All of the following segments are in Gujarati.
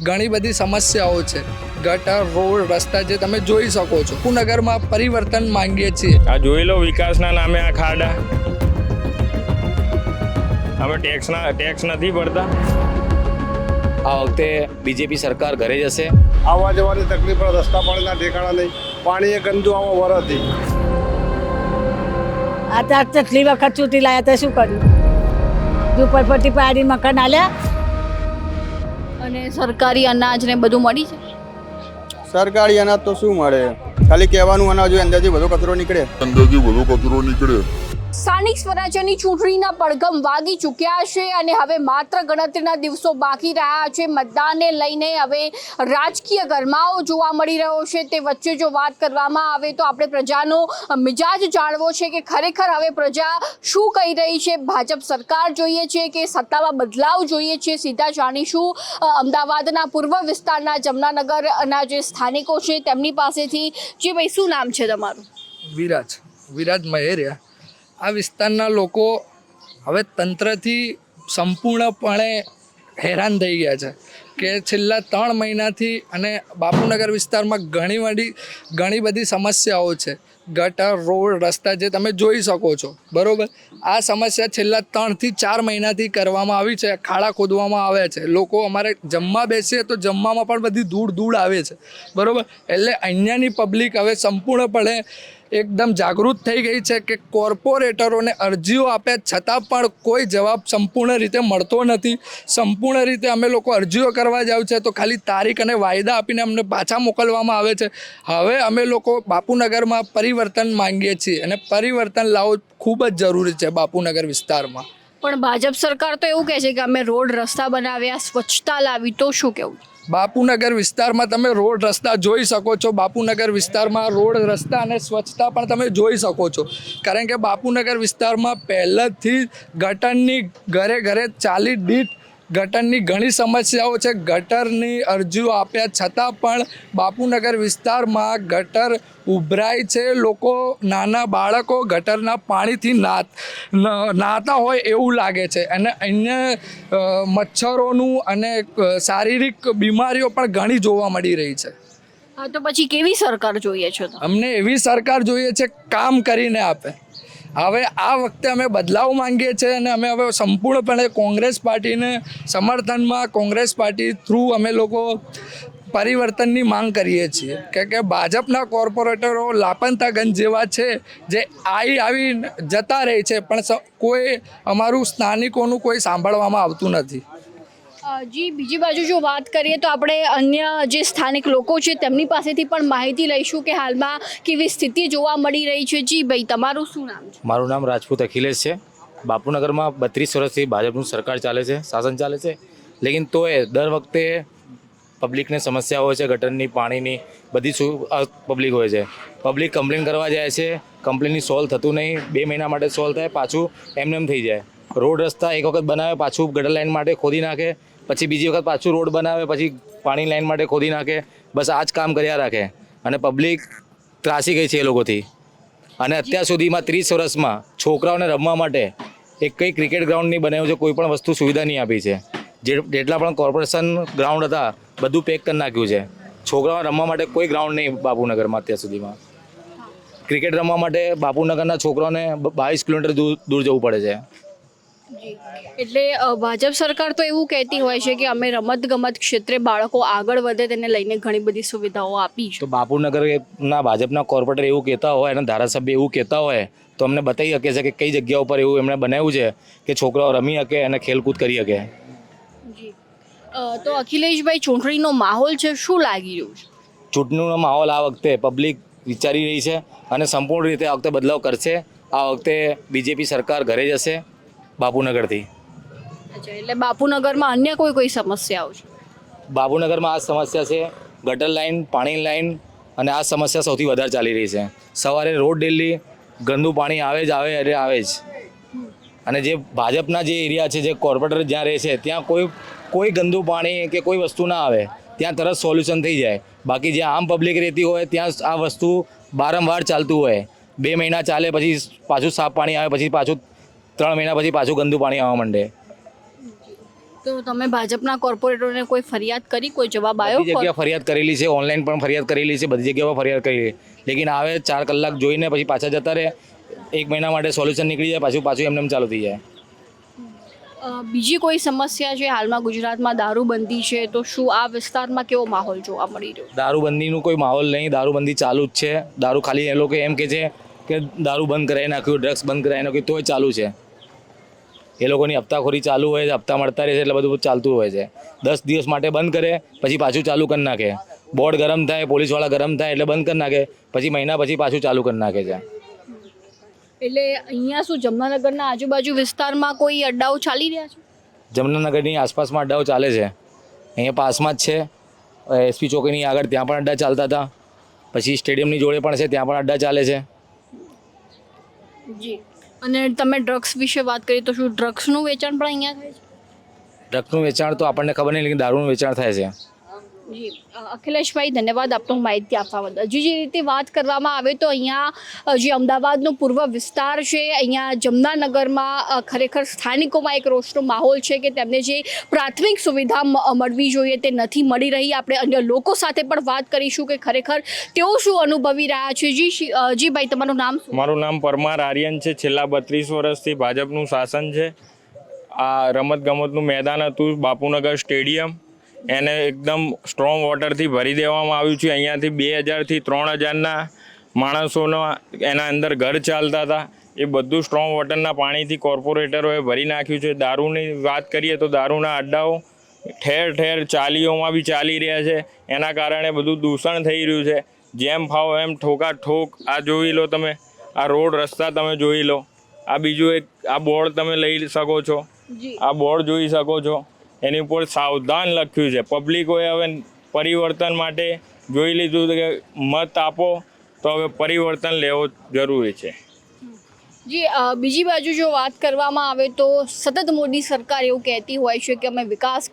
ઘણી બધી સમસ્યાઓ છે. ગટર, રોડ, રસ્તા જે તમે જોઈ શકો છો. નગરમાં પરિવર્તન માંગીએ છીએ. આ જોઈ લો, વિકાસના નામે આ ખાડા. હવે ટેક્સ નથી ભરતા. આ વખતે બીજેપી સરકાર ઘરે જશે. આવવા જવાની તકલીફ પડે, રસ્તા પાણીના ઠેકાણા નહીં, પાણી એ ગંદુ આવા વરસથી. આ ચટલી વખત ચૂંટી લાયા તો શું કર્યું? ઝુંપડપટ્ટી પાડી મકાન આલ્યા. અને સરકારી અનાજ ને બધું મળી છે. સરકારી અનાજ તો શું મળે, ખાલી કહેવાનું અનાજ હોય, અંદરથી બધો કચરો નીકળે. સ્થાનિક સ્વરાજ્યની ચૂંટણીના પડઘમ વાગી ચૂક્યા છે અને હવે માત્ર ગણતરીના દિવસો બાકી રહ્યા છે. મતદાનને લઈને હવે રાજકીય ગરમાવો જોવા મળી રહ્યો છે. તે વચ્ચે જો વાત કરવામાં આવે તો આપણે પ્રજાનો મિજાજ જાણવો છે કે ખરેખર હવે પ્રજા શું કહી રહી છે. ભાજપ સરકાર જોઈએ છે કે સત્તામાં બદલાવ જોઈએ છે, સીધા જાણીશું અમદાવાદના પૂર્વ વિસ્તારના જમનાનગરના જે સ્થાનિકો છે તેમની પાસેથી. જે ભાઈ, શું નામ છે તમારું? વિરાજ મહેરિયા. આ વિસ્તારના લોકો હવે તંત્રથી સંપૂર્ણપણે હેરાન થઈ ગયા છે કે છેલ્લા 3 મહિનાથી અને બાપુનગર વિસ્તારમાં ઘણી બધી સમસ્યાઓ છે. ગટર, રોડ, રસ્તા જે તમે જોઈ શકો છો, બરાબર. આ સમસ્યા છેલ્લા 3 થી 4 મહિનાથી કરવામાં આવી છે. ખાડા ખોદવામાં આવ્યા છે. લોકો અમારે જમવા બેસીએ તો જમવામાં પણ બધી ધૂળ આવે છે, બરાબર. એટલે અહીંયાની પબ્લિક હવે સંપૂર્ણપણે એકદમ જાગૃત થઈ ગઈ છે કે કોર્પોરેટરોને અરજીઓ આપ્યા છતાં પણ કોઈ જવાબ સંપૂર્ણ રીતે મળતો નથી. સંપૂર્ણ રીતે અમે લોકો અરજીઓ કરવા જાવ છે તો ખાલી તારીખ અને વાયદા આપીને અમને પાછા મોકલવામાં આવે છે. હવે અમે લોકો બાપુનગરમાં પરિવર્તન માંગીએ છીએ અને પરિવર્તન લાવવું ખૂબ જ જરૂરી છે બાપુનગર વિસ્તારમાં. પણ ભાજપ સરકાર તો એવું કહે છે કે અમે રોડ રસ્તા બનાવ્યા, સ્વચ્છતા લાવી, તો શું કહેવું? બાપુનગર વિસ્તારમાં તમે રોડ રસ્તા જોઈ શકો છો. બાપુનગર વિસ્તારમાં રોડ રસ્તા અને સ્વચ્છતા પણ તમે જોઈ શકો છો. કારણ કે બાપુનગર વિસ્તારમાં પહેલેથી ગટરની ઘરે ચાલી દીઠ ગટરની ઘણી સમસ્યાઓ છે. ગટરની અરજીઓ આપ્યા છતાં પણ બાપુનગર વિસ્તારમાં ગટર ઉભરાય છે. લોકો, નાના બાળકો ગટરના પાણીથી નહાતા હોય એવું લાગે છે. અને અહીંયા મચ્છરોનું અને શારીરિક બીમારીઓ પણ ઘણી જોવા મળી રહી છે. હા, તો પછી કેવી સરકાર જોઈએ છે? અમને એવી સરકાર જોઈએ છે કામ કરીને આપે. હવે આ વખતે અમે બદલાવ માંગીએ છીએ અને અમે હવે સંપૂર્ણપણે કોંગ્રેસ પાર્ટીને સમર્થનમાં કોંગ્રેસ પાર્ટી થ્રુ અમે લોકો પરિવર્તનની માંગ કરીએ છીએ. કે ભાજપના કોર્પોરેટરો લાપંતાગંજ જેવા છે જે આવી જતા રહે છે, પણ કોઈ અમારું સ્થાનિકોનું કોઈ સાંભળવામાં આવતું નથી. જી, બીજી બાજુ જો વાત કરીએ તો આપણે અન્ય જે સ્થાનિક લોકો છે તેમની પાસેથી પણ માહિતી લઈશું કે હાલમાં કેવી સ્થિતિ જોવા મળી રહી છે. જી ભાઈ, તમારું શું નામ છે? મારું નામ રાજપૂત અખિલેશ છે. બાપુનગરમાં 32 વર્ષથી ભાજપનું સરકાર ચાલે છે, શાસન ચાલે છે. લેકિન તોય દર વખતે પબ્લિકને સમસ્યા હોય છે, ગટરની, પાણીની, બધી પબ્લિક હોય છે. પબ્લિક કમ્પ્લેન કરવા જાય છે, કમ્પ્લેનની સોલ્વ થતું નહીં. 2 મહિના માટે સોલ્વ થાય, પાછું એમ થઈ જાય. રોડ રસ્તા એક વખત બનાવે, પાછું ગટર લાઈન માટે ખોદી નાખે, પછી બીજી વખત પાછું રોડ બનાવે, પછી પાણી લાઈન માટે ખોદી નાખે. બસ આ જ કામ કર્યા રાખે અને પબ્લિક ત્રાસી ગઈ છે એ લોકોથી. અને અત્યાર સુધીમાં 30 વર્ષમાં છોકરાઓને રમવા માટે એક કંઈ ક્રિકેટ ગ્રાઉન્ડ નહીં બનાવ્યું છે, કોઈ પણ વસ્તુ સુવિધા નહીં આપી છે. જેટલા પણ કોર્પોરેશન ગ્રાઉન્ડ હતા બધું પેક કરી નાખ્યું છે. છોકરાઓને રમવા માટે કોઈ ગ્રાઉન્ડ નહીં બાપુનગરમાં અત્યાર સુધીમાં. ક્રિકેટ રમવા માટે બાપુનગરના છોકરાઓને 22 કિલોમીટર દૂર જવું પડે છે. એટલે ભાજપ સરકાર તો એવું કહેતી હોય છે કે અમે રમતગમત ક્ષેત્રે બાળકો આગળ વધે તેને લઈને ઘણી બધી સુવિધાઓ આપી છે. તો બાપુનગરના ભાજપના કોર્પોરેટર એવું કહેતા હોય અને ધારાસભ્ય એવું કહેતા હોય તો અમને બતાવી શકે છે કે કઈ જગ્યા ઉપર એવું એમણે બનાવ્યું છે કે છોકરાઓ રમી શકે અને ખેલકૂદ કરી શકે. જી, તો અખિલેશભાઈ, ચૂંટણીનો માહોલ છે, શું લાગી રહ્યું છે? ચૂંટણીનો માહોલ આ વખતે પબ્લિક વિચારી રહી છે અને સંપૂર્ણ રીતે આ વખતે બદલાવ કરશે. આ વખતે બીજેપી સરકાર ઘરે જશે બાપુનગરથી. અચ્છા, એટલે બાપુનગરમાં અન્ય કોઈ સમસ્યાઓ છે? બાપુનગરમાં આ સમસ્યા છે, ગટર લાઈન, પાણી લાઈન, અને આ સમસ્યા સૌથી વધારે ચાલી રહી છે. સવારે રોડ ડેલી ગંદુ પાણી આવે જ. અને જે ભાજપના જે એરિયા છે, જે કોર્પોરેટર જ્યાં રહે છે ત્યાં કોઈ ગંદુ પાણી કે કોઈ વસ્તુ ના આવે, ત્યાં તરત સોલ્યુશન થઈ જાય. બાકી જ્યાં આમ પબ્લિક રહેતી હોય ત્યાં આ વસ્તુ વારંવાર ચાલતું હોય. 2 મહિના ચાલે, પછી પાછું સાફ પાણી આવે, પછી પાછું 3 મહિના પછી પાછું ગંદુ પાણી આવવા માંડે. તો તમે ભાજપના કોર્પોરેટરોને કોઈ ફરિયાદ કરી, કોઈ જવાબ આવ્યો? બધી જગ્યાએ ફરિયાદ કરેલી છે, ઓનલાઈન પણ ફરિયાદ કરેલી છે, બધી જગ્યાએ ફરિયાદ કરેલી છે, લેકિન આવે 4 કલાક જોઈને પછી પાછા જતા રહે. 1 મહિના માટે સોલ્યુશન નીકળી જાય, પાછું એમને ચાલુ થઈ જાય. બીજી કોઈ સમસ્યા છે હાલમાં ગુજરાતમાં? દારૂબંધી છે, તો શું આ વિસ્તારમાં કેવો માહોલ જોવા મળી રહ્યો? દારૂબંધીનું કોઈ માહોલ નહીં, દારૂબંધી ચાલુ જ છે. દારૂ ખાલી એ લોકો એમ કહે છે કે દારૂ બંધ કરાવી નાખ્યું, ડ્રગ્સ બંધ કરાવી નાખ્યું, તોય ચાલુ છે. એ લોકોની હપ્તાખોરી ચાલુ હોય છે, હપ્તા મળતા રહે છે, એટલે બધું ચાલતું હોય છે. 10 દિવસ માટે બંધ કરે, પછી પાછું ચાલુ કરી નાખે. બોર્ડ ગરમ થાય, પોલીસવાળા ગરમ થાય એટલે બંધ કરી નાખે, પછી મહિના પછી પાછું ચાલુ કરી નાખે છે. એટલે અહીંયા શું જમનાનગરના આજુબાજુ વિસ્તારમાં કોઈ અડ્ડાઓ ચાલી રહ્યા છે? જમનાનગરની આસપાસમાં અડ્ડાઓ ચાલે છે. અહીંયા પાસમાં જ છે, એસપી ચોકીની આગળ ત્યાં પણ અડ્ડા ચાલતા હતા, પછી સ્ટેડિયમની જોડે પણ છે, ત્યાં પણ અડ્ડા ચાલે છે. જી. અને તમે ડ્રગ્સ વિશે વાત કરી, તો શું ડ્રગ્સનું વેચાણ પણ અહીંયા થાય છે? ડ્રગ્સનું વેચાણ તો આપણને ખબર નહીં, લેકિન દારૂનું વેચાણ થાય છે. જી. અખિલેશભાઈ, ધન્યવાદ આપનો માહિતી આપવા બદલ. જે રીતે વાત કરવામાં આવે તો અહીંયા જે અમદાવાદનો પૂર્વ વિસ્તાર છે, અહીંયા જમનાનગરમાં ખરેખર સ્થાનિકોમાં એક રોષનો માહોલ છે કે તેમને જે પ્રાથમિક સુવિધા મળવી જોઈએ તે નથી મળી રહી. આપણે અન્ય લોકો સાથે પણ વાત કરીશું કે ખરેખર તેઓ શું અનુભવી રહ્યા છે. જી ભાઈ, તમારું નામ શું? મારું નામ પરમાર આર્યન છે. છેલ્લા 32 વર્ષથી ભાજપનું શાસન છે. આ રમતગમતનું મેદાન હતું બાપુનગર સ્ટેડિયમ, એને એકદમ સ્ટ્રોંગ વોટરથી ભરી દેવામાં આવ્યું છે. અહીંયાથી 2000 થી 3000ના માણસોના એના અંદર ઘર ચાલતા હતા. એ બધું સ્ટ્રોંગ વોટરના પાણીથી કોર્પોરેટરોએ ભરી નાખ્યું છે. દારૂની વાત કરીએ તો દારૂના અડ્ડાઓ ઠેર ઠેર ચાલીઓમાં બી ચાલી રહ્યા છે. એના કારણે બધું દૂષણ થઈ રહ્યું છે. જેમ ફાવો એમ ઠોકા ઠોક. આ જોઈ લો તમે, આ રોડ રસ્તા તમે જોઈ લો. આ બીજું એક આ બોર્ડ તમે લઈ શકો છો, આ બોર્ડ જોઈ શકો છો, એની ઉપર સાવધાન લખ્યું છે. પબ્લિકોએ હવે પરિવર્તન માટે જોઈ લીધું કે મત આપો તો હવે પરિવર્તન લેવો જરૂરી છે. જી. બીજી બાજુ જો વાત કરવામાં આવે તો સતત મોદી સરકાર એવું કહેતી હોય છે કે અમે વિકાસ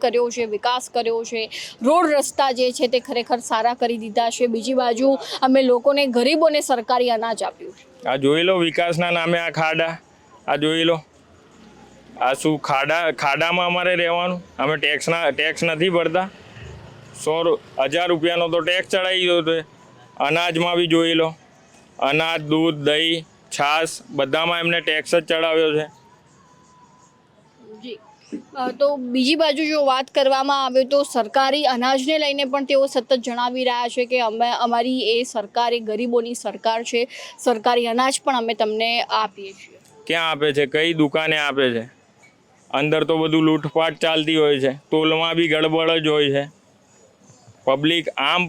કર્યો છે, રોડ રસ્તા જે છે તે ખરેખર સારા કરી દીધા છે. બીજી બાજુ અમે લોકોને, ગરીબોને સરકારી અનાજ આપ્યું છે. આ જોઈ લો, વિકાસના નામે આ ખાડા, આ જોઈ લો. આ શું ખાડામાં અમારે રહેવાનું? અમે ટેક્સ નથી ભરતા. 1000 રૂપિયાનો તો ટેક્સ ચડાવી દો. તો અનાજમાં બી જોઈ લો, અનાજ, દૂધ, દહીં, છાશ બધામાં એમને ટેક્સ જ ચડાવ્યો છે. જી. તો બીજી બાજુ જો વાત કરવામાં આવે તો સરકારી અનાજને લઈને પણ તેઓ સતત જણાવી રહ્યા છે કે અમારી એ સરકાર એ ગરીબોની સરકાર છે, સરકારી અનાજ પણ અમે તમને આપીએ છીએ. ક્યાં આપે છે? કઈ દુકાને આપે છે? અંદર તો બધું લૂંટફાટ ચાલતી હોય છે, તોલમાં બી ગડબડ જ હોય છે.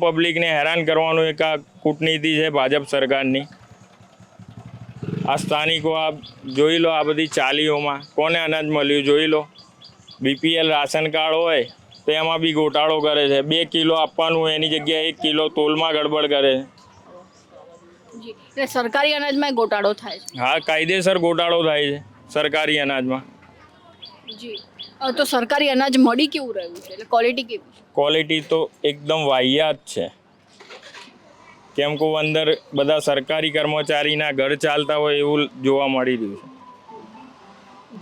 પબ્લિકને હેરાન કરવાનું એક આ કૂટનીતિ છે ભાજપ સરકારની. આ સ્થાનિકો આ જોઈ લો, આ બધી ચાલીઓમાં કોને અનાજ મળ્યું જોઈ લો. BPL રાશન કાર્ડ હોય તો એમાં બી ગોટાળો કરે છે. 2 કિલો આપવાનું એની જગ્યાએ 1 કિલો તોલમાં ગડબડ કરે છે. જી. એટલે સરકારી અનાજમાં ગોટાળો થાય છે? હા, કાયદેસર ગોટાળો થાય છે સરકારી અનાજમાં. જી. તો સરકારી અનાજ મળી કેવું રહ્યું છે? એટલે ક્વોલિટી કેવી છે? ક્વોલિટી તો એકદમ વાહિયાત છે. કેમ કે અંદર બધા સરકારી કર્મચારીના ઘર ચાલતા હોય એવું જોવા મળી રહ્યું છે.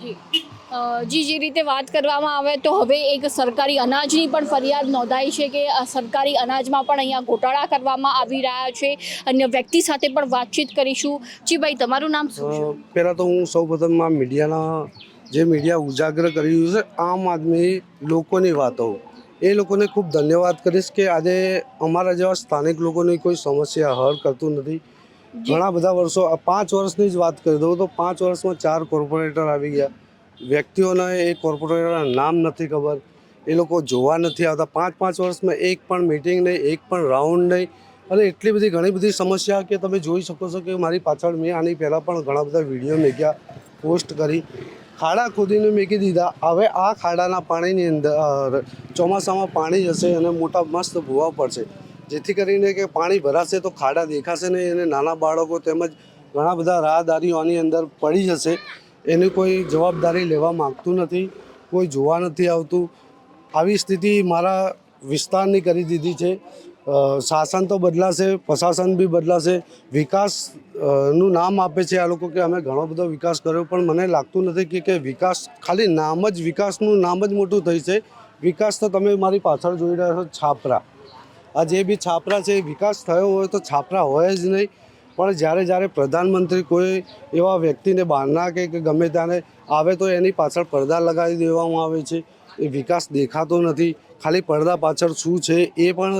જી. જે રીતે વાત કરવામાં આવે તો હવે એક સરકારી અનાજની પણ ફરિયાદ નોંધાઈ છે કે સરકારી અનાજમાં પણ અહીંયા ગોટાળા કરવામાં આવી રહ્યા છે. અન્ય વ્યક્તિ સાથે પણ વાતચીત કરીશું. જી ભાઈ, તમારું નામ શું છે? પહેલાં તો હું સૌપ્રથમ આ મીડિયા ઉજાગર કરી રહ્યું છે આમ આદમી લોકોની વાતો, એ લોકોને ખૂબ ધન્યવાદ કરીશ કે આજે અમારા જેવા સ્થાનિક લોકોની કોઈ સમસ્યા હલ કરતું નથી. ઘણા બધા વર્ષો, આ 5 વર્ષની જ વાત કરી દઉં તો 5 વર્ષમાં 4 કોર્પોરેટર આવી ગયા. વ્યક્તિઓને એ કોર્પોરેટરના નામ નથી ખબર, એ લોકો જોવા નથી આવતા. 5 વર્ષમાં એક પણ મિટિંગ નહીં, એક પણ રાઉન્ડ નહીં. અને એટલી બધી ઘણી બધી સમસ્યા કે તમે જોઈ શકો છો કે મારી પાછળ મેં આની પહેલાં પણ ઘણા બધા વિડીયો મૂક્યા, પોસ્ટ કરી. ખાડા ખોદીને મૂકી દીધા. હવે આ ખાડાના પાણીની અંદર ચોમાસામાં પાણી જશે અને મોટા મસ્ત ભૂવા પડશે, જેથી કરીને કે પાણી ભરાશે તો ખાડા દેખાશે નહીં અને નાના બાળકો તેમજ ઘણા બધા રાહદારીઓ આની અંદર પડી જશે. એની કોઈ જવાબદારી લેવા માગતું નથી, કોઈ જોવા નથી આવતું. આવી સ્થિતિ મારા વિસ્તારની કરી દીધી છે. શાસન તો બદલાશે, પ્રશાસન બી બદલાશે, વિકાસ નું નામ આપે છે આ લોકો કે અમે ઘણો બધો વિકાસ કર્યો, પણ મને લાગતું નથી કે વિકાસ ખાલી નામ જ, વિકાસનું નામ જ મોટું થઈ છે. વિકાસ તો તમે મારી પાછળ જોઈ રહ્યા છો છાપરા, આ જે બી છાપરા છે વિકાસ થયો હોય તો છાપરા હોય જ નહીં. પણ જ્યારે પ્રધાનમંત્રી કોઈ એવા વ્યક્તિને બહારના કે ગમે ત્યાંને આવે તો એની પાછળ પડદા લગાવી દેવામાં આવે છે. એ વિકાસ દેખાતો નથી. ખાલી પડદા પાછળ શું છે એ પણ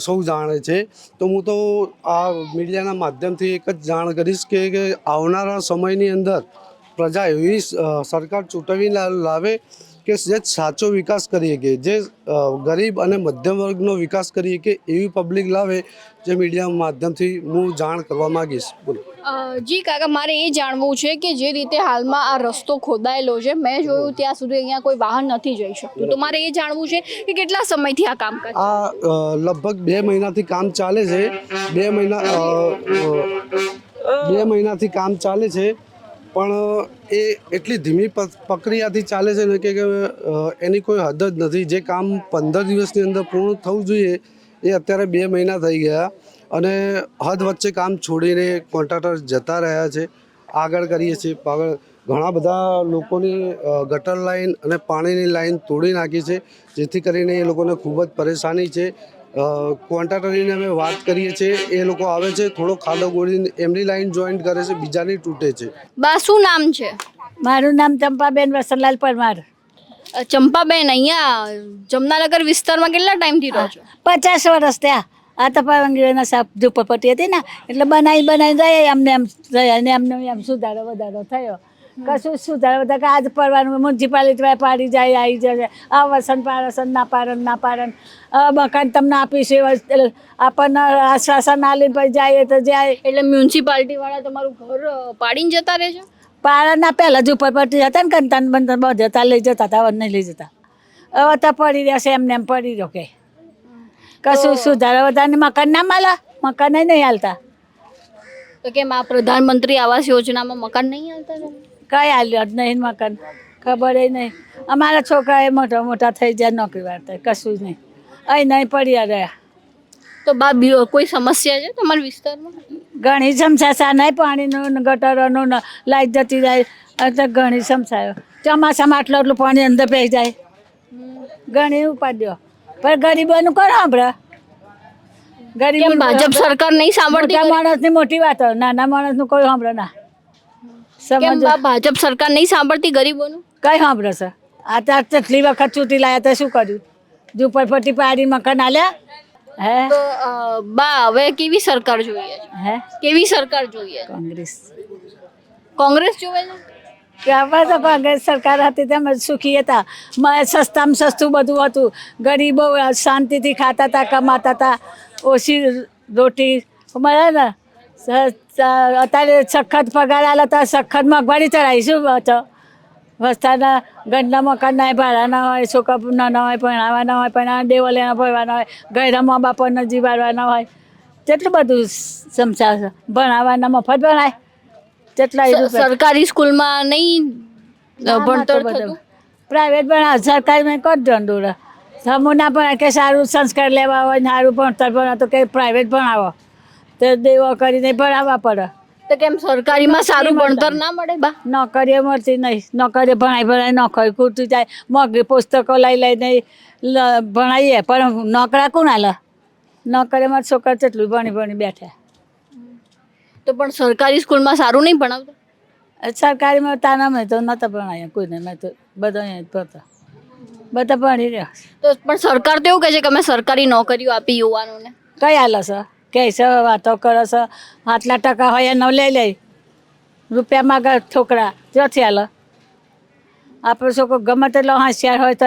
સૌ જાણે છે. તો હું તો આ મીડિયાના માધ્યમથી એક જ જાણ કરીશ કે આવનારા સમયની અંદર પ્રજા એવી સરકાર ચૂંટવી લાવે કે જે સાચો વિકાસ કરીએ, કે જે ગરીબ અને મધ્યમ વર્ગનો વિકાસ કરીએ, કે એવી પબ્લિક લાવે જે મીડિયા માધ્યમથી હું જાણ કરવા માગીશ. બોલો. જી કાકા, મારે એ જાણવું છે કે જે રીતે હાલમાં આ રસ્તો ખોદાયેલો છે, મેં જોયું ત્યાં સુધી અહીંયા કોઈ વાહન નથી જઈ શકતું, તો મારે એ જાણવું છે કે કેટલા સમયથી આ કામ કરે? આ લગભગ 2 મહિનાથી કામ ચાલે છે. 2 મહિનાથી કામ ચાલે છે, પણ એ એટલી ધીમી પ્રક્રિયાથી ચાલે છે ને કે એની કોઈ હદ જ નથી. જે કામ 15 દિવસની અંદર પૂર્ણ થવું જોઈએ એ અત્યારે 2 મહિના થઈ ગયા, અને હદ વચ્ચે કામ છોડીને કોન્ટ્રાક્ટર જતા રહ્યા છે. આગળ કરીએ છીએ, ઘણા બધા લોકોની ગટર લાઈન અને પાણીની લાઈન તોડી નાખી છે, જેથી કરીને એ લોકોને ખૂબ જ પરેશાની છે. કોન્ટ્રાક્ટરની અમે વાત કરીએ છીએ, એ લોકો આવે છે, થોડો ખાડો ગોળીને એમની લાઈન જોઈન્ટ કરે છે, બીજાની તૂટે છે. બા, શું નામ છે? મારું નામ ચંપાબેન વસંતલાલ પરમાર. ચંપાબેન, અહીંયા જમનાનગર વિસ્તારમાં કેટલા ટાઈમથી રહો છો? 50 વર્ષ થયા. આ તો પરવાનગીના સાહેબ ઝૂંપડપટ્ટી હતી ને, એટલે બનાવી જાય એમને એમ રહ્યા, ને એમને એમ સુધારો વધારો થયો. કશું સુધારો વધારો આજ પરવાનું મ્યુનિસિપાલિટી પાડી જાય, આવી જાય, આ વસન પારસન ના પારણ મકાન તમને આપીશું, આપણને આશ્વાસન આલીને પછી જાય તો જાય. એટલે મ્યુનિસિપાલિટી વાળા તમારું ઘર પાડીને જતા રહે છે? પાળાના પહેલાં ઝૂંપડપટ્ટી હતા ને, કંતાન બંતન બધા લઈ જતા હતા, હવે નહીં લઈ જતા. હવે તો પડી રહેશે, એમને એમ પડી રહ્યો. કે કશું સુધારો વધારે મકાન ના મળે, મકાન નહીં હાલતા. તો કેમ આ પ્રધાનમંત્રી આવાસ યોજનામાં મકાન નહીં હાલતા? કઈ હાલ્યો જ નહીં મકાન, ખબર નહીં. અમારા છોકરા એ મોટા થઈ જાય, નોકરી વાળતા, કશું જ નહીં. અહીં નહીં પડ્યા રહ્યા. તો બા, કોઈ સમસ્યા છે તમારા વિસ્તારમાં? ઘણી સમસ્યા નહીં, પાણીનું, ગટરોનું, લાઈટ જતી જાય, તો ઘણી સમસ્યાઓ. ચોમાસામાં આટલું પાણી અંદર પહેરી જાય, ઘણી ઉપાડ્યો. પણ ગરીબોનું કોણ સાંભળે? ગરીબ ભાજપ સરકાર નહીં સાંભળતી? માણસની મોટી વાત, નાના માણસનું કોઈ સાંભળે ના. ભાજપ સરકાર નહીં સાંભળતી ગરીબોનું? કઈ સાંભળે છે? આ તો કેટલી વખત ચૂંટી લાયા તો શું કર્યું? ઝૂંપડપટ્ટી પાડી મકાન આલ્યા. હે તો બા, હવે કેવી સરકાર જોઈએ છે? હે કેવી સરકાર જોઈએ? કોંગ્રેસ જોવે છે? આપણે તો કોંગ્રેસ સરકાર હતી તેમ સુખી હતા, સસ્તામાં સસ્તું બધું હતું. ગરીબો શાંતિથી ખાતા હતા, કમાતા હતા, ઓછી રોટી મળે ને. અત્યારે સખત પગાર આલે તો સખત મોંઘવારી ચડાવી શું હતો? વસ્તાના ઘરના મકાન ના હોય, ભાડા ના હોય, છોકરા નાના હોય, ભણાવવાના હોય, પણ દેવલિયાના ભરવાના હોય, ઘરના મા બાપોને જીવાડવાના હોય, કેટલું બધું સમજાવશે. ભણાવવાના મફત ભણાય, કેટલા સરકારી સ્કૂલમાં નહીં ભણતર થતું? પ્રાઇવેટ ભણાવ, સરકારીમાં કોણ દંડોળે. સમૂહ ના ભણાય કે સારું સંસ્કાર લેવા હોય, સારું ભણતર ભણાવ તો કે પ્રાઇવેટ ભણાવો, તો દેવો કરીને ભણાવવા પડે. તો કેમ સરકારીમાં સારું ભણતર ના મળે બા? નોકરીઓ મળતી નહીં, નોકરીઓ ભણાય નોકરી ખૂટતી જાય. મોંઘી પુસ્તકો લઈને ભણાવીએ, પણ નોકરા કોણ હાલે? નોકરીમાં છોકરા કેટલું ભણી બેઠા. તો પણ સરકારી સ્કૂલમાં સારું નહીં ભણાવતા? સરકારીમાં તાના મેં તો નહોતા ભણાય કોઈને, મેં તો બધા અહીંયા ભણતા, બધા ભણી રહ્યા. તો પણ સરકાર તો એવું કહે છે કે અમે સરકારી નોકરીઓ આપી યુવાનોને. કઈ હાલે છે? કહે છે, વાતો કરે છે, આટલા ટકા હોય એનો લઈ લે, રૂપિયા માગે છોકરા, જોથી હાલે. આપણો છોકરો ગમે તેટલો હોશિયાર હોય તો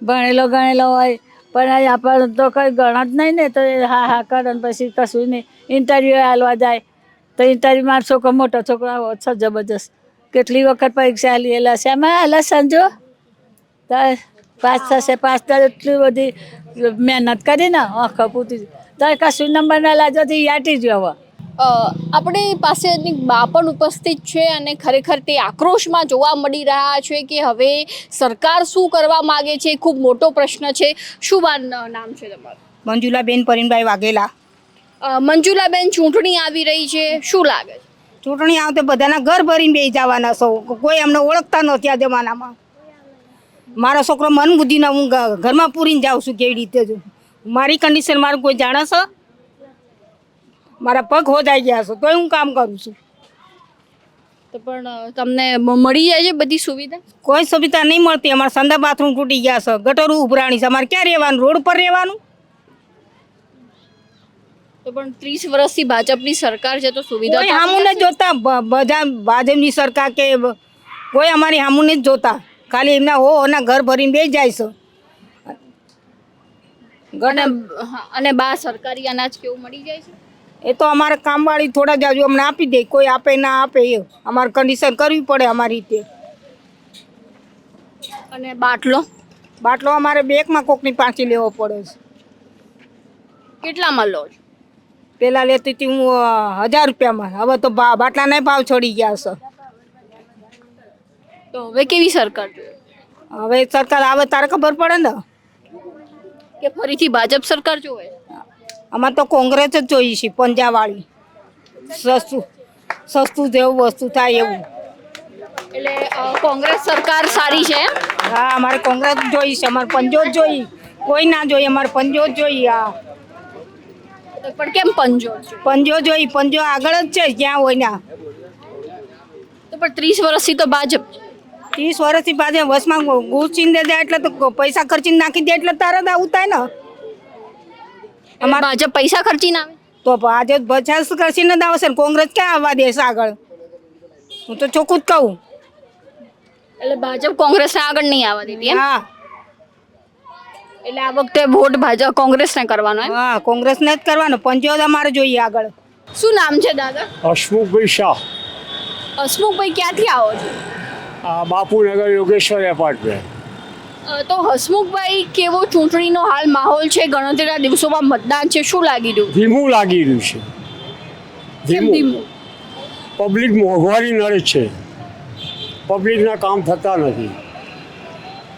ભણેલો ગણેલો હોય, પણ આપણે તો કંઈ ગણ જ નહીં ને, તો હા કરે ને પછી કશું નહીં. ઇન્ટરવ્યૂ હાલવા જાય તો ઇન્ટરવ્યુમાં છોકરો મોટો છોકરો આવો છે જબરજસ્ત. કેટલી વખત પરીક્ષા હાલી એલા છે, એમાં હાલે સમજો તો પાસ થશે. પાસ તો એટલી બધી મહેનત કરીને આખા પૂરતી તો કશું નંબર ના લાજો તો યાટી જ હવે. આપણી પાસે બા પણ ઉપસ્થિત છે અને ખરેખર તે આક્રોશમાં જોવા મળી રહ્યા છે કે હવે સરકાર શું કરવા માગે છે, ખૂબ મોટો પ્રશ્ન છે. શું બા નામ છે તમારું? મંજુલાબેન પરિણભાઈ વાઘેલા. મંજુલાબેન, ચૂંટણી આવી રહી છે, શું લાગે છે? ચૂંટણી આવે તો બધાના ઘર ભરીને બેસી જવાના સૌ. કોઈ અમને ઓળખતા નથી આ જમાનામાં. મારો છોકરો મન બુદ્ધિના હું ઘરમાં પૂરીને જાઉં છું કેવી રીતે છું. મારી કન્ડિશન મારું કોઈ જાણે છે? મારા પગ હોજાઈ ગયા છે તોય હું કામ કરું છું. તો પણ તમને મળી જાય છે બધી સુવિધા? કોઈ સુવિધા નહીં મળતી. અમારા સંડા બાથરૂમ તૂટી ગયા છે, ગટરો ઉભરાણી છે. અમારે ક્યાં રહેવાનું? રોડ પર રહેવાનું? તો પણ 30 વર્ષથી ભાજપની સરકાર છે તો સુવિધા કોઈ હામું નથી જોતા. બધા ભાજપની સરકાર કે કોઈ અમારી હામું નથી જોતા. ખાલી એમના એના ઘર ભરીને બેસી જાય છે. અને બા સરકારી અનાજ કેવું મળી જાય છે? એ તો અમારે કામવાળી થોડા જાજુ અમને આપી દે. કોઈ આપે ના આપે એ અમારે કન્ડિશન કરવી પડે અમારી રીતે. અને બાટલો અમારે બેગમાં કોકની પાછી લેવો પડે છે. કેટલામાં લો છો? પહેલાં લેતી હતી હું 1000 રૂપિયામાં. હવે તો બાટલાના ભાવ ચડી ગયા છે. તો હવે કેવી સરકાર જોઈએ? હવે સરકાર આવે તારે ખબર પડે ને કે ફરીથી ભાજપ સરકાર જોવે? અમારે તો કોંગ્રેસ જ જોઈએ છે, પંજાવાળી. સસ્તું જેવું વસ્તુ થાય એવું. એટલે કોંગ્રેસ સરકાર સારી છે એમ? હા, અમારે કોંગ્રેસ જ જોઈએ છે. અમારે પંજો જ જોઈએ, કોઈ ના જોઈએ. અમારે પંજો જ જોઈએ. હા, પણ કેમ પંજો? પંજો જોઈએ. પંજો આગળ જ છે જ્યાં હોય ના. તો પણ 30 વર્ષથી તો ભાજપ. 30 વર્ષથી ભાજપ વસમાં ઘૂસીને દે એટલે તો પૈસા ખર્ચીને નાખી દે એટલે તરત આવું થાય ને. અમારે ભાજપ પૈસા ખર્ચીને આવે તો ભાજપ બચાસ ખર્ચીને જ આવશે ને. કોંગ્રેસ ક્યાં આવવા દેશે આગળ? હું તો ચોખ્ખું જ કહું. એટલે ભાજપ કોંગ્રેસને આગળ નહીં આવવા દેતી એમ? હા. એટલે આ વખતે વોટ ભાજપ કોંગ્રેસને કરવાનો એમ? હા, કોંગ્રેસને જ કરવાનો. પંજો અમારે જોઈએ આગળ. શું નામ છે દાદા? હસમુખભાઈ શાહ, હસમુખભાઈ, ક્યાંથી આવો છો? બાપુનગર યોગેશ્વર એપાર્ટમેન્ટ. તો હસમુખભાઈ, કેવો ચૂંટણીનો હાલ માહોલ છે? ગણતરીના દિવસોમાં મતદાન છે, શું લાગી રહ્યું? ધીમું લાગી રહ્યું છે. કેમ ધીમું? પબ્લિક મોંઘવારી નડે છે. પબ્લિકના કામ થતા નથી.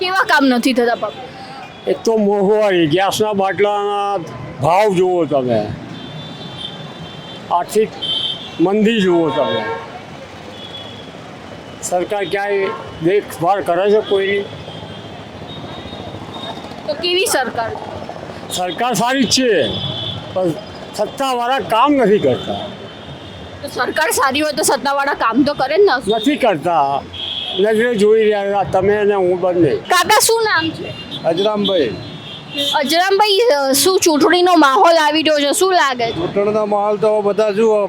કેવા કામ નથી થતા પબ્લિક? એક તો મોંઘવારી, ગેસના બાટલાના ભાવ જુઓ તમે, આર્થિક મંદી જુઓ તમે. સરકાર ક્યાંય દેખભાળ કરે છે કોઈની? તો કેવી સરકાર? સરકાર સારી જ છે પણ સત્તાવાળા કામ નથી કરતા. તો સરકાર સારી હોય તો સત્તાવાળા કામ તો કરે જ ને. નથી કરતા. નજરે જોઈ રહ્યા તમે અને હું બંને. કાકા, શું નામ છે? અજરામભાઈ. અજરામભાઈ, શું ચૂંટણીનો માહોલ આવી રહ્યો છે, શું લાગે છે? ચૂંટણીનો માહોલ તો બધા જુઓ,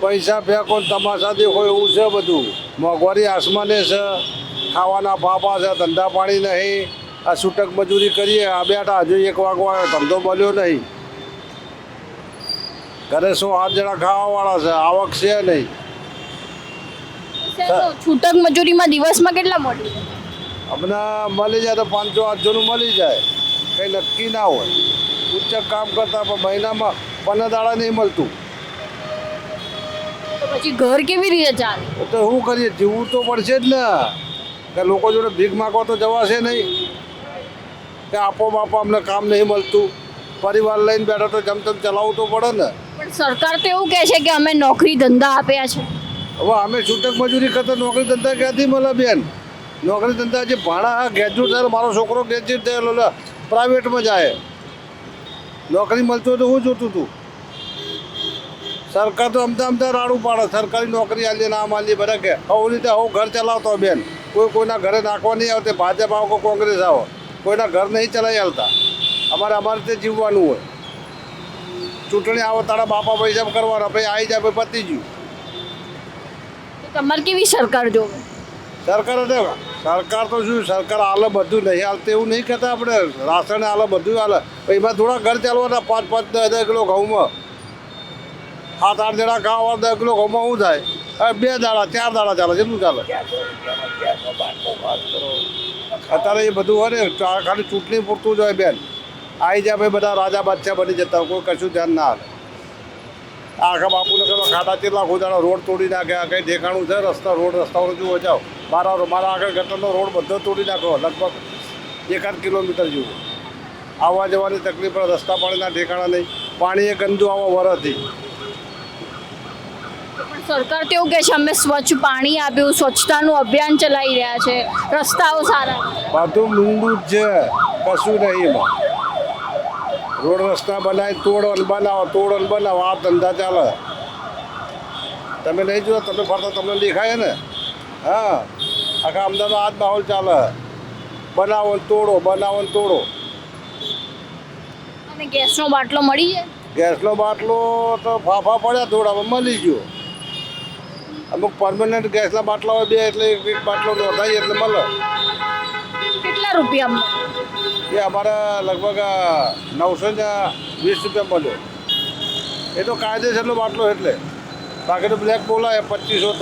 પૈસા ફેંકો તમાશા દેખો એવું છે બધું. મોંઘવારી આસમાને છે, ખાવાના ફાફા છે, ધંધા પાણી નહીં. આ છૂટક મજૂરી કરીએ, આ બેઠા હજુ 1 વાગવા આવ્યો, ધંધો મળ્યો નહીં. ઘરે 100-8 જણા ખાવાવાળા છે, આવક છે નહીં. છૂટક મજૂરીમાં દિવસમાં કેટલા મળે? અમને મળી જાય તો 500-800 મળી જાય, કંઈ નક્કી ના હોય. ઉચ્ચ કામ કરતા પણ મહિનામાં 15 દાડા નહીં મળતું. તો પછી ઘર કેવી રીતે ચાલે? તો શું કરીએ? જીવવું તો પડશે જ ને. કે લોકો જોડે ભીખ માગવા તો જવાશે નહીં કે આપો બાપો અમને કામ નહીં મળતું. પરિવાર લઈને બેઠા તો જમતમ ચલાવવું તો પડે ને. પણ સરકાર તો એવું કહે છે કે અમે નોકરી ધંધા આપ્યા છે. હવે અમે છૂટક મજૂરી કરતા નોકરી ધંધા ક્યાંથી મળે બેન? નોકરી ધંધા જે ભાડા ગ્રેજ્યુએટ થયેલો, મારો છોકરો ગ્રેજ્યુએટ થયેલો, પ્રાઇવેટમાં જાય. નોકરી મળતું તો હું જોતું હતું. સરકાર તો અમતા રાડું પાડે. સરકારી નોકરી આલી ના આલી બધા કે આવું રીતે આવું ઘર ચલાવતો બેન. કોઈના ઘરે નાખવા નહીં આવતી. ભાજપ આવો કે કોંગ્રેસ આવો, કોઈના ઘર નહીં ચલાવી આવતા. અમારે રીતે જીવવાનું હોય. ચૂંટણી આવો તારા બાપા પૈસા કરવાના, પછી આવી જાય પછી પતી ગયું. તમારે કેવી સરકાર જોવે? સરકાર તો શું, સરકાર હાલે બધું નહીં હાલતું એવું નહીં કહેતા આપણે. રાશન હાલે બધું હાલે. એમાં થોડા ઘર ચાલવાના 5-5, 10 કિલો ઘઉંમાં. 7-8 જણા ખાવા 10 કિલો ઘઉંમાં શું થાય? 2 દાડા 4 દાડા ચાલે. કેટલું ચાલે અત્યારે? એ બધું હોય ને ખાલી ચૂંટણી પૂરતું જ હોય બેન. આવી જાય ભાઈ બધા રાજા બાદશાહ બની જતા, કોઈ કશું ધ્યાન ના હાલે. આખા બાપુનગરમાં ખાડા કેટલા ખોદાણા રોડ તોડી નાખ્યા. કંઈ ઠેકાણું છે? રસ્તાઓ જુઓ જાઓ. મારા આગળ ગટરનો રોડ બધો તોડી નાખ્યો, લગભગ 1-8 કિલોમીટર જેવો. આવવા જવાની તકલીફ પડે, રસ્તા પાણીના ઠેકાણા નહીં, પાણી એ ગંદુ આવો વરસથી. પણ સરકાર તો એવું કહે છે અમે સ્વચ્છ પાણી આપ્યું, સ્વચ્છતાનું અભિયાન ચલાવી રહ્યા છે, રસ્તાઓ સારા. બધું લૂંડું જ છે, કશું નહીં એમાં. રોડ રસ્તા બનાવી તોડો ને બનાવો આ ધંધા ચાલે. તમે નહીં જુઓ, તમે ફરતા તમને દેખાય ને. હા, આખા અમદાવાદ આ જ માહોલ ચાલે, બનાવો ને તોડો. અને ગેસનો બાટલો મળી જાય? ગેસનો બાટલો તો ફાફા પડ્યા થોડા મળી ગયો. અમુક પરમનન્ટ ગેસના બાટલા હોય 2 એટલે એક બાટલો નોંધાય એટલે મળે. કેટલા રૂપિયા? એ અમારે લગભગ 920 રૂપિયા મળ્યો. એ તો કાયદેસરનો બાટલો એટલે, બાકી તો બ્લેક બોલાય 2500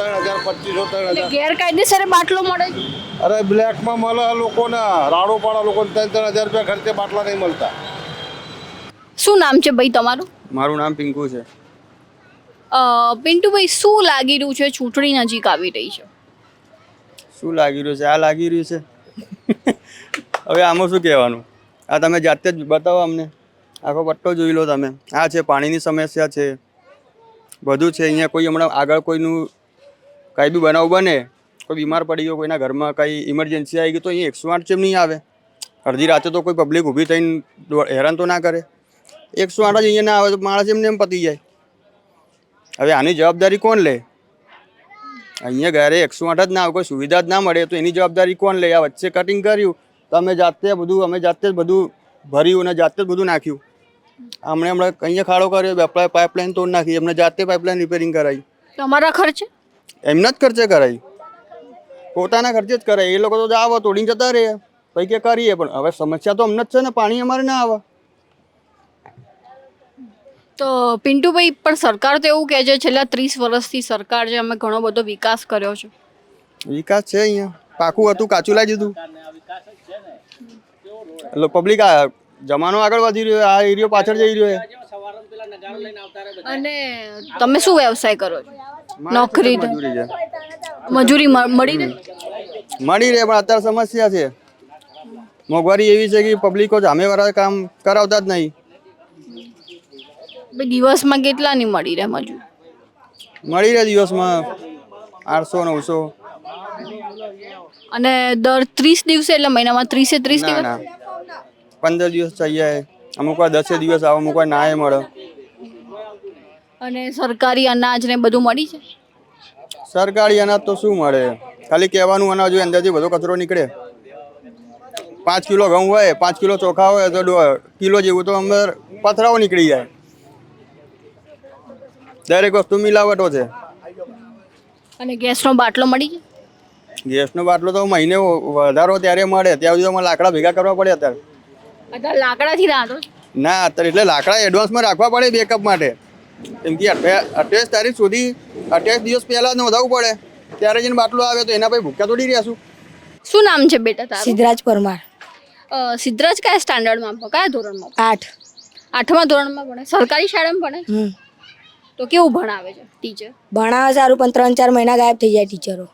3000 ગેરકાયદેસર બાટલો મળે છે? અરે બ્લેકમાં મળે લોકોને, રાડો પાડા લોકોને 3-3000 રૂપિયા ખર્ચે બાટલા નહીં મળતા. શું નામ છે ભાઈ તમારું? મારું નામ પિંકુ છે. પિન્ટુભાઈ, શું લાગી રહ્યું છે? ચૂંટણી નજીક આવી રહી છે. શું લાગી રહ્યું છે? આ લાગી રહ્યું છે. હવે આમાં શું કહેવાનું? આ તમે જાતે જ બતાવો અમને, આખો પટ્ટો જોઈ લો તમે. આ છે પાણીની સમસ્યા છે, બધું છે અહીંયા. કોઈ હમણાં આગળ કોઈનું કંઈ બી બનાવ બને, કોઈ બીમાર પડી ગયો, કોઈના ઘરમાં કંઈ ઇમરજન્સી આવી ગઈ, તો અહીંયા 108 કેમ નહીં આવે? અડધી રાતે તો કોઈ પબ્લિક ઊભી થઈને હેરાન તો ના કરે. 108 જ અહીંયા ના આવે તો માણસ એમને એમ પતી જાય. હવે આની જવાબદારી કોણ લે? અહીંયા ઘરે 108 જ ના આવે, કોઈ સુવિધા જ ના મળે તો એની જવાબદારી કોણ લે? આ વચ્ચે કટિંગ કર્યું તો અમે જાતે જ બધું ભર્યું અને જાતે જ બધું નાખ્યું. હમણાં અહીંયા ખાડો કર્યો, પાઇપલાઇન તોડ નાખી, એમને જાતે પાઇપલાઇન રિપેરિંગ કરાવી. તમારા ખર્ચે? એમના જ ખર્ચે કરાવી, પોતાના ખર્ચે જ કરાવી. એ લોકો તો આવો તોડીને જતા રહે, પછી કે કરીએ. પણ હવે સમસ્યા તો અમને જ છે ને, પાણી અમારે ના આવે. તો પિન્ટુભાઈ, પણ સરકાર તો એવું કહે છે છેલ્લા 30 વર્ષથી સરકાર છે અમે ઘણો બધો વિકાસ કર્યો છે. વિકાસ છે અહીંયા, પાકું હતું કાચું લાવી દીધું. એટલે પબ્લિક આ જમાનો આગળ વધી રહ્યો, આ એરિયો પાછળ જઈ રહ્યો. અને તમે શું વ્યવસાય કરો છો? નોકરી? મજૂરી મળી રહે? મળી રહે, પણ અત્યારે સમસ્યા છે. મોંઘવારી એવી છે કે પબ્લિકો સામેવાળા કામ કરાવતા જ નહીં. દિવસમાં કેટલાની મળી રહે મજૂરી? મળી રહે દિવસમાં 800-900. અને દર 30 દિવસે, એટલે મહિનામાં 30 દિવસ? ના, 15 દિવસ થઈ જાય. અમુક વાર 10 દિવસ આવે, અમુક વાર ના મળે. અને સરકારી અનાજ ને બધું મળી છે? સરકારી અનાજ તો શું મળે? ખાલી કહેવાનું અનાજ હોય, અંદરથી બધો કચરો નીકળે. 5 કિલો ઘઉં હોય, 5 કિલો ચોખા હોય તો કિલો જેવું તો અંદર પથરાઓ નીકળી જાય. દરેક વસ્તુ મિલાવટો છે. અને ગેસનો બાટલો મળી જાય? ગેસનો બાટલો તો મહિને વધારો ત્યારે મળે, ત્યાં સુધી અમારે લાકડા ભેગા કરવા પડે. અત્યારે લાકડાથી રાંધો? ના, અત્યારે એટલે લાકડા એડવાન્સમાં રાખવા પડે બેકઅપ માટે. કેમ કે 28 તારીખ સુધી 28 દિવસ પહેલાં નોંધાવવું પડે, ત્યારે જઈને બાટલો આવે તો એના પછી ભૂખ્યા થોડી રહેશું. શું નામ છે બેટા તારું? સિદ્ધરાજ પરમાર. સિદ્ધરાજ કયા સ્ટાન્ડર્ડમાં, કયા ધોરણમાં? 8. 8મા ધોરણમાં ભણે? સરકારી શાળામાં ભણે? તો કેવું ભણાવે છે ટીચર? ભણાવે સારું, પણ 3-4 મહિના ગાયબ થઈ જાય ટીચરો.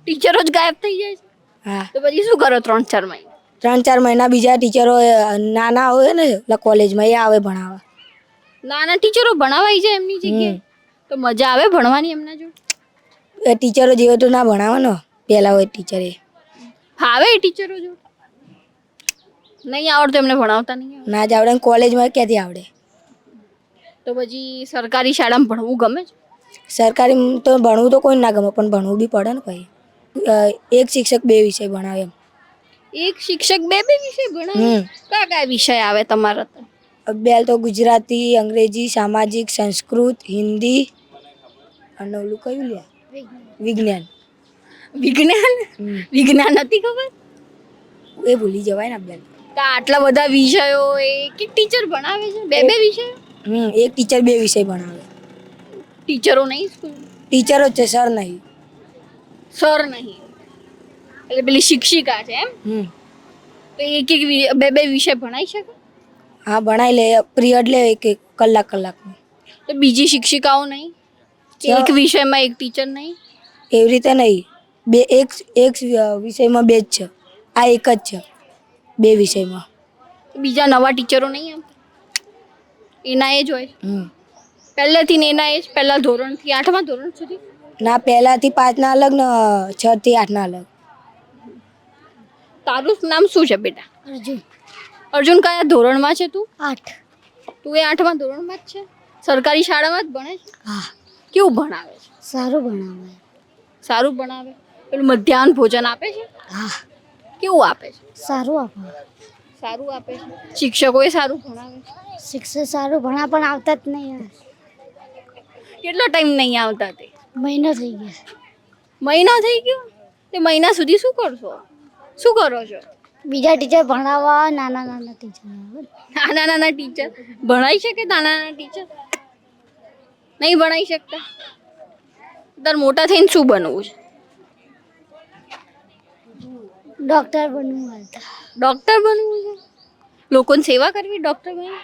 ટીચરો જ ગાયબ થઈ જાય છે? હા. તો પછી શું કરો 3-4 મહિના? 3-4 મહિના બીજા ટીચરો નાના હોય ને કોલેજમાં, એ આવે ભણાવવા. નાના ટીચરો ભણાવાય છે એમની જગ્યાએ? તો મજા આવે ભણવાની એમના જોડે? એ ટીચરો જેવો તો ના ભણાવે ને, પહેલાં હોય ટીચરે. ફાવે એ ટીચરો જોડે? નહીં આવડતું એમને ભણાવતા? નહીં ના જ આવડે, કોલેજમાં ક્યાંથી આવડે? તો પછી સરકારી શાળામાં ભણવું ગમે છે? સરકારી તો ભણવું તો કોઈ ના ગમે, પણ ભણવું બી પડે ને ભાઈ. એક શિક્ષક 2 વિષય ભણાવે એમ. એક શિક્ષક 2 વિષય ભણાવે? કયા કયા વિષય આવે તમારા? અભ્યાસ તો ગુજરાતી, અંગ્રેજી, સામાજિક, સંસ્કૃત, હિન્દી અને ઓલું કયું લે? વિજ્ઞાન. વિજ્ઞાન નથી ખબર? એ ભૂલી જવાય ને અભ્યાસ. તો આટલા બધા વિષયો એ કે ટીચર ભણાવે છે? 2 વિષય? એક ટીચર 2 વિષય ભણાવે. ટીચરો નહીં સ્કૂલ? ટીચરો જ છે, સર નહીં. સર નહીં એટલે પેલી શિક્ષિકા છે એમ? તો એક 2 વિષય ભણાઈ શકે? હા, ભણાઈ લે. પિરિયડ લે એક કલાકનું. તો બીજી શિક્ષિકાઓ નહીં? એક વિષયમાં એક ટીચર નહીં? એવી રીતે નહીં. એક વિષયમાં 2 જ છે. આ એક જ છે 2 વિષયમાં. બીજા નવા ટીચરો નહીં આવતા એના એ જ હોય પહેલેથી ને એના એ જ પહેલા ધોરણથી 8મા ધોરણ સુધી ના પહેલાથી 5ના અલગ ને 6 થી 8ના અલગ. તારું નામ શું છે બેટા? અર્જુન. અર્જુન કયા ધોરણમાં છે તું? 8. તું એ 8મા ધોરણમાં જ છે? સરકારી શાળામાં જ ભણે છે? હા. કેવું ભણાવે છે? સારું ભણાવે. સારું ભણાવે? પેલું મધ્યાહન ભોજન આપે છે? હા. કેવું આપે છે? સારું આપે. સારું આપે છે. શિક્ષકોએ સારું ભણાવે છે? શિક્ષક સારું ભણા પણ આવતા જ નહીં. કેટલો ટાઈમ નહીં આવતા તે? મહિનો થઈ ગયા. મહિના થઈ ગયો? તે મહિના સુધી શું કરશો? શું કરો છો? બીજા ટીચર ભણાવવા નાના નાના ટીચર આવે. નાના નાના ટીચર ભણાઈ શકે? નાના નાના ટીચર નહીં ભણાઈ શકતા? તાર મોટા થઈને શું બનવું છે? ડૉક્ટર બનવું હતા. ડૉક્ટર બનવું છે? લોકોની સેવા કરવી ડૉક્ટર બની?